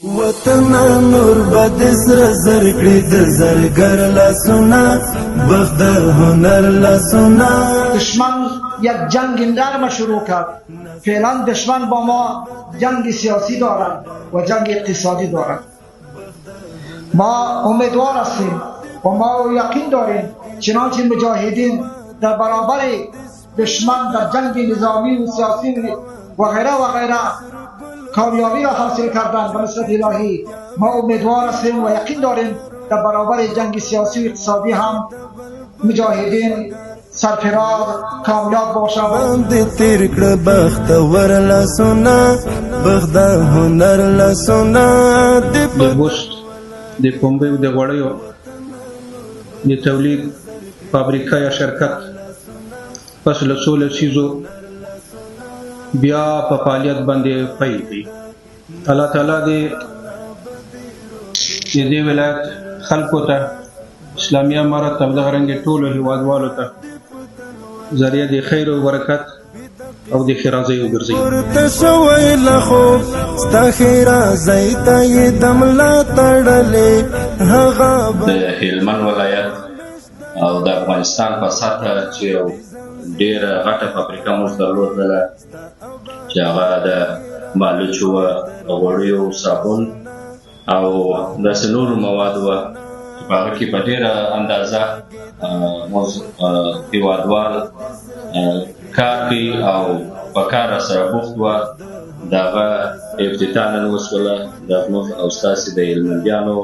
وطن نور بد سر زرکړي د زرګر لاسونه بخت هنر لاسونه. دشمن یک جنگ نرم شروع کرد. فعلا دشمن با ما جنگ سیاسی دارد و جنگ اقتصادی دارد. ما امیدوار هستیم و ما یقین داریم چنانچه مجاهدین در برابر دشمن در جنگ نظامی و سیاسی و غیره و غیره کامیابی را حاصل کردن به نصرت الهی. ما امیدوار هستیم و یقین داریم در برابر جنگ سیاسی و اقتصادی هم مجاهدین سرفراز کامیاب باشند. تیر کړه بخت ور لاسونه بخت هنر لاسونه. د بوست د پنبې د غوړیو د تولید فابریکه یا شرکت پس له څو لسیزو بیا په فعالیت باندې پیل کړي. الله تعالی دې دې ولایت خلکو ته اسلامي امارت او دغه رنګ ټولو هیوادوالو ته ذریعہ د خیر او برکت او د خیرازۍ وګرځي. ورته شوی له خوب ستا خیرازۍ ته یې د ملا تړلې هغه د هلمند ولایت او د افغانستان په سطحه چې یو ډېره غټه فابریکه موږ درلودله چې هغه د مالوچو غوړیو صابون او داسې نورو موادو وه چې په هغه کې په ډېره اندازه موږ هېوادوال کار کوي او په کار راسره بوخت وه. د هغه افتتاح نن وشوله د زموږ او ستاسې د هلمندیانو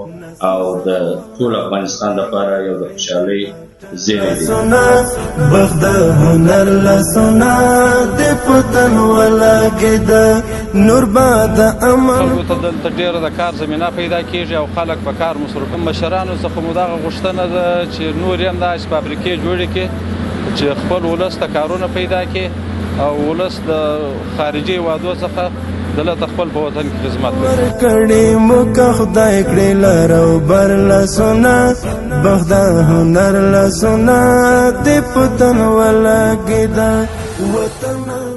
او د ټول افغانستان لپاره یو د خوشحالۍ زیری دی. بخت د هنر لاسونه د پتن ولګېده نور به د امن. خلکو ته دلته ډېره د کار زمینه پیدا کېږي او خلک په کار مصروف. مشرانو څخه مو دغه غوښتنه ده چې نور یې همداسې فابریکې جوړې کړي چې خپل ولس ته کارونه پیدا کړي او ولس د خارجي هېوادو څخه دلته خپل په وطن کې خدمت کوي. ورکړې مو که خدای کړې لر او بر لاسونه بخت د هنر لاسونه د پتن ولګېده وطن